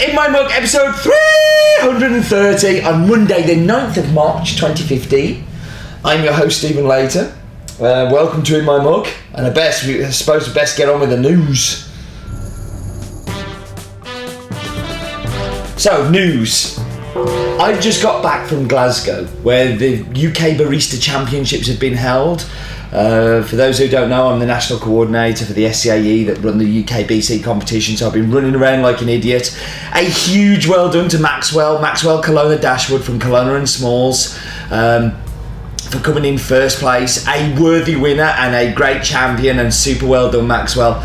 In My Mug, episode 330 on Monday, the 9th of March 2015. I'm your host, Stephen Layton. Welcome to In My Mug, and I suppose we best get on with the news. So, news. I've just got back from Glasgow, where the UK Barista Championships have been held. For those who don't know, I'm the national coordinator for the SCAE that run the UK BC competition, so I've been running around like an idiot. A huge well done to Maxwell Kelowna Dashwood from Kelowna and Smalls for coming in first place. A worthy winner and a great champion, and super well done, Maxwell.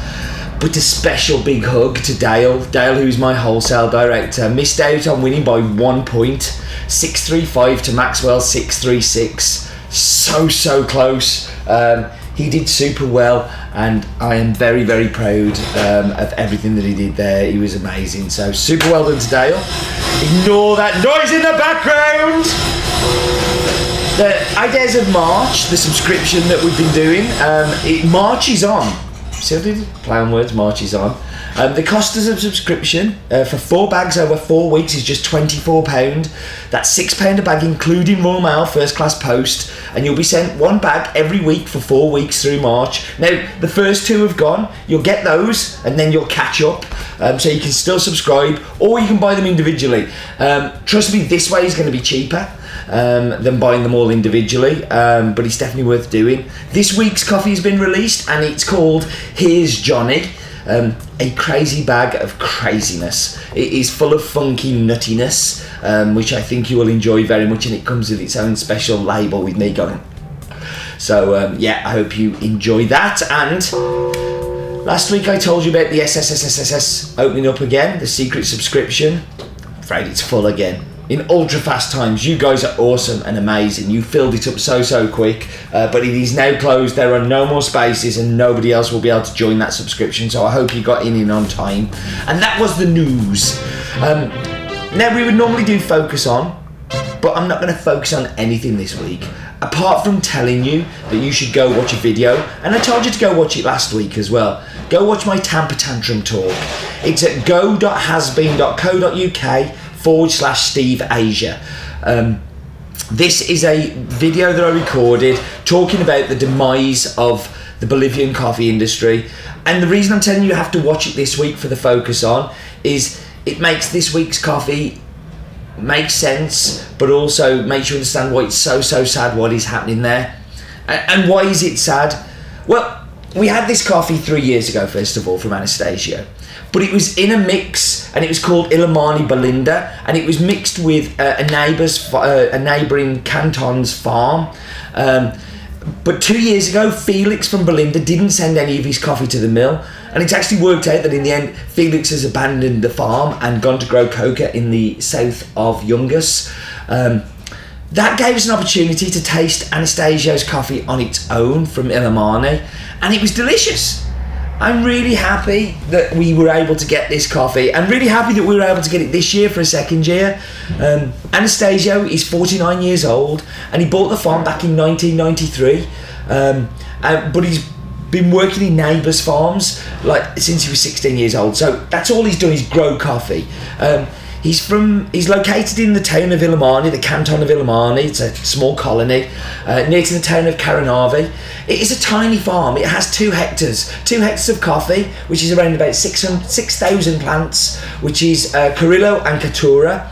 But a special big hug to Dale, who's my wholesale director. Missed out on winning by 1 point, 635 to Maxwell 636. So close. He did super well, and I am very proud of everything that he did there. He was amazing. So super well done to Dale. Ignore that noise in the background. The Ideas of March, the subscription that we've been doing, it marches on. See how I did play on words? Marches on. The cost of a subscription for 4 bags over 4 weeks is just £24. That's £6 a bag, including Royal Mail First Class Post, and you'll be sent 1 bag every week for 4 weeks through March. Now, the first 2 have gone. You'll get those, and then you'll catch up. So you can still subscribe, or you can buy them individually. Trust me, this way is going to be cheaper than buying them all individually, but it's definitely worth doing. This week's coffee has been released, and it's called Here's Johnny. A crazy bag of craziness. It is full of funky nuttiness, which I think you will enjoy very much, and it comes with its own special label with me on it. So yeah, I hope you enjoy that. And last week I told you about the SSSSS opening up again, the secret subscription. I'm afraid it's full again. In ultra fast times. You guys are awesome and amazing. You filled it up so quick, but it is now closed. There are no more spaces, and nobody else will be able to join that subscription, so I hope you got in on time. And that was the news. Now, we would normally do focus on, but I'm not going to focus on anything this week, apart from telling you that you should go watch a video, and I told you to go watch it last week as well. Go watch my Tamper Tantrum talk. It's at go.hasbeen.co.uk/Steve Asia. This is a video that I recorded talking about the demise of the Bolivian coffee industry, and the reason I'm telling you have to watch it this week for the focus on is it makes this week's coffee make sense, but also makes you understand why it's so sad what is happening there. And why is it sad? Well, we had this coffee 3 years ago, first of all, from Anastacio, but it was in a mix, and it was called Illimani Belinda, and it was mixed with a neighbouring canton's farm. But 2 years ago, Felix from Belinda didn't send any of his coffee to the mill, and it's actually worked out that in the end, Felix has abandoned the farm and gone to grow coca in the south of Yungas. That gave us an opportunity to taste Anastacio's coffee on its own from Illimani, and it was delicious. I'm really happy that we were able to get this coffee. I'm really happy that we were able to get it this year for a second year. Anastacio is 49 years old, and he bought the farm back in 1993, but he's been working in neighbours' farms since he was 16 years old, so that's all he's done is grow coffee. He's located in the town of Illimani, the canton of Illimani. It's a small colony near to the town of Caranavi. It is a tiny farm. It has 2 hectares. 2 hectares of coffee, which is around about 6,000 plants, which is Carrillo and Catura.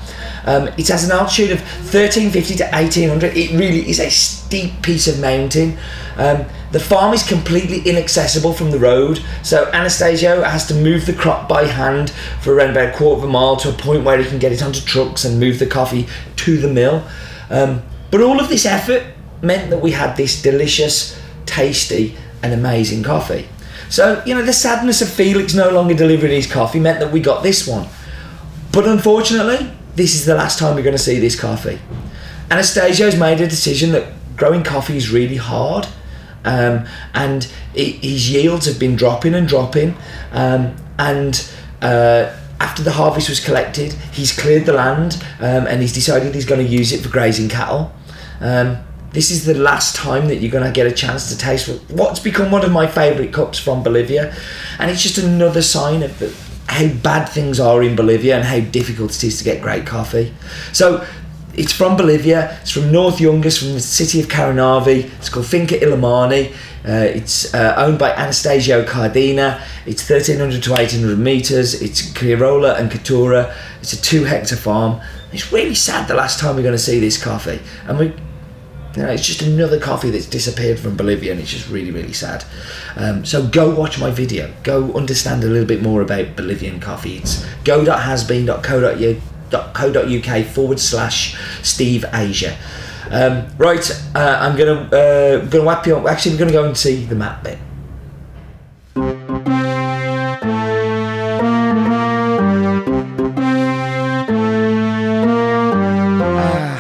It has an altitude of 1350 to 1800. It really is a steep piece of mountain. The farm is completely inaccessible from the road, so Anastacio has to move the crop by hand for around about a quarter of a mile to a point where he can get it onto trucks and move the coffee to the mill. But all of this effort meant that we had this delicious, tasty and amazing coffee. So, you know, the sadness of Felix no longer delivering his coffee meant that we got this one. But unfortunately, this is the last time we're going to see this coffee. Anastacio's made a decision that growing coffee is really hard, and his yields have been dropping, and after the harvest was collected, he's cleared the land, and he's decided he's going to use it for grazing cattle. This is the last time that you're going to get a chance to taste what's become one of my favourite cups from Bolivia, and it's just another sign of how bad things are in Bolivia and how difficult it is to get great coffee. So it's from Bolivia, it's from North Yungas, from the city of Caranavi. It's called FInca Illimani. It's owned by Anastacio Cadena. It's 1,300 to 1,800 meters. It's Criollo and Catura. It's a 2-hectare farm. It's really sad the last time we're going to see this coffee, and it's just another coffee that's disappeared from Bolivia, and it's just really, really sad. So go watch my video. Go understand a little bit more about Bolivian coffee. It's go.hasbeen.co.uk/Steve Asia. Right, I'm gonna wrap you up. Actually, we're gonna go and see the map bit.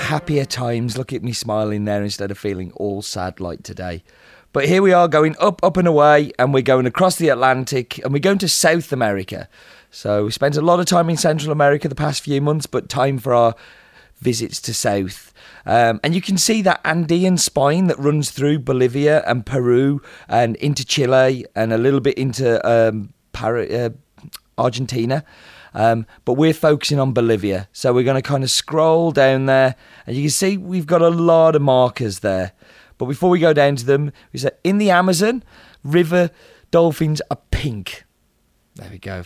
Happier times. Look at me smiling there instead of feeling all sad like today. But here we are going up and away, and we're going across the Atlantic, and we're going to South America. So we spent a lot of time in Central America the past few months, but time for our visits to South. And you can see that Andean spine that runs through Bolivia and Peru and into Chile and a little bit into Argentina. But we're focusing on Bolivia. So we're going to kind of scroll down there, and you can see we've got a lot of markers there. But before we go down to them, we said in the Amazon, river dolphins are pink. There we go.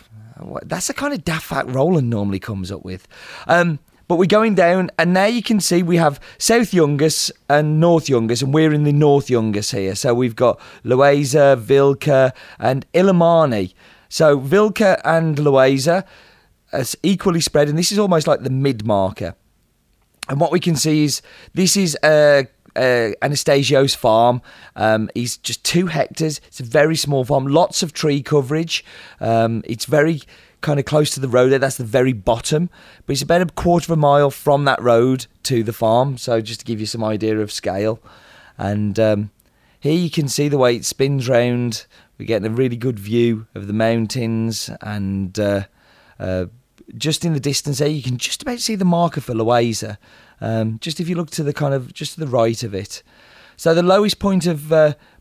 That's the kind of daft fact Roland normally comes up with. But we're going down, and now you can see we have South Yungas and North Yungas, and we're in the North Yungas here. So we've got Loaiza, Vilca, and Illimani. So Vilca and Loaiza are equally spread, and this is almost like the mid-marker. And what we can see is this is Anastasio's farm. He's just 2 hectares. It's a very small farm, lots of tree coverage. It's very kind of close to the road there. That's the very bottom, but it's about a quarter of a mile from that road to the farm. So just to give you some idea of scale. And here you can see the way it spins round. We're getting a really good view of the mountains, and just in the distance there you can just about see the marker for Loaiza. Just if you look to the kind of just to the right of it. So the lowest point of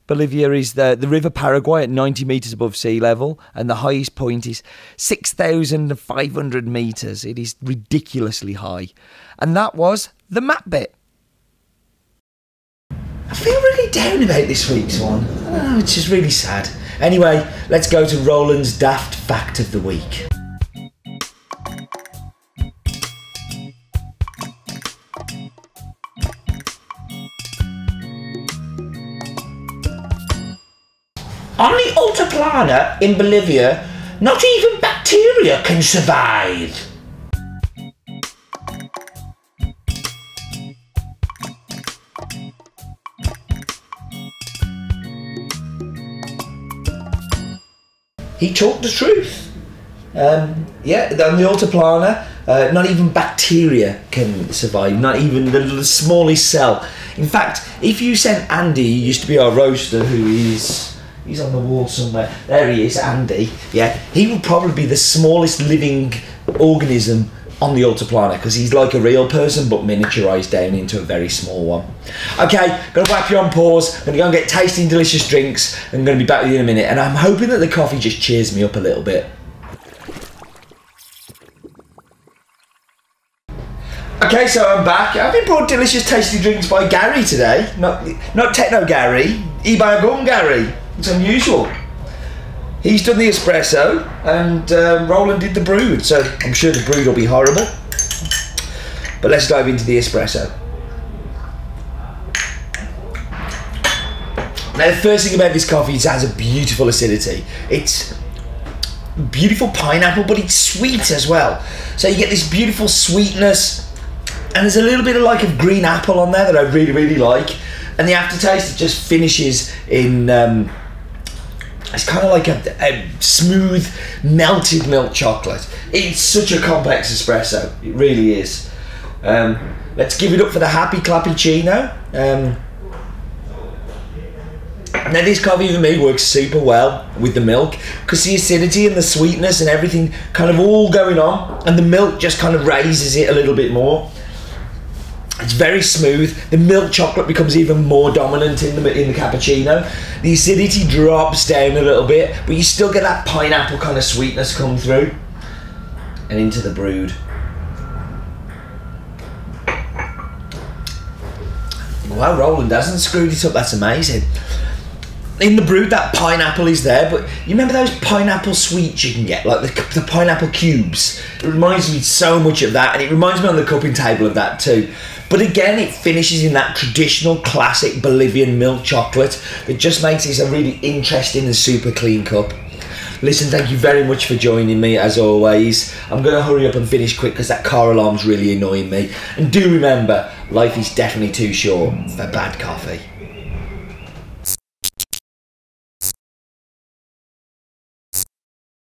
Bolivia is the River Paraguay at 90 metres above sea level, and the highest point is 6,500 metres. It is ridiculously high. And that was the map bit. I feel really down about this week's one. Oh, it's just really sad. Anyway, let's go to Roland's daft fact of the week. On the Altiplano in Bolivia, not even bacteria can survive. He talked the truth. Yeah, on the Altiplano, not even bacteria can survive, not even the smallest cell. In fact, if you sent Andy, he used to be our roaster, he's on the wall somewhere. There he is, Andy. Yeah, he would probably be the smallest living organism on the Altiplano, because he's like a real person but miniaturised down into a very small one. Okay, gonna whack you on pause. Gonna go and get tasty and delicious drinks. I'm gonna be back with you in a minute, and I'm hoping that the coffee just cheers me up a little bit. Okay, so I'm back. I've been brought delicious tasty drinks by Gary today. Not Techno Gary, Ibagun Gary. It's unusual. He's done the espresso, and Roland did the brewed, so I'm sure the brewed will be horrible. But let's dive into the espresso. Now, the first thing about this coffee is it has a beautiful acidity. It's beautiful pineapple, but it's sweet as well. So you get this beautiful sweetness, and there's a little bit of like a green apple on there that I really, really like. And the aftertaste, it just finishes in... it's kind of like a smooth, melted milk chocolate. It's such a complex espresso. It really is. Let's give it up for the happy clappuccino. Now this coffee for me works super well with the milk, because the acidity and the sweetness and everything kind of all going on, and the milk just kind of raises it a little bit more. It's very smooth. The milk chocolate becomes even more dominant in the cappuccino. The acidity drops down a little bit, but you still get that pineapple kind of sweetness come through. and into the brood. Wow, Roland hasn't screwed it up. That's amazing. In the brood, that pineapple is there, but you remember those pineapple sweets you can get, like the pineapple cubes? It reminds me so much of that, and it reminds me on the cupping table of that too. But again, it finishes in that traditional classic Bolivian milk chocolate that just makes this a really interesting and super clean cup. Listen, thank you very much for joining me, as always. I'm going to hurry up and finish quick because that car alarm's really annoying me. And do remember, life is definitely too short for bad coffee.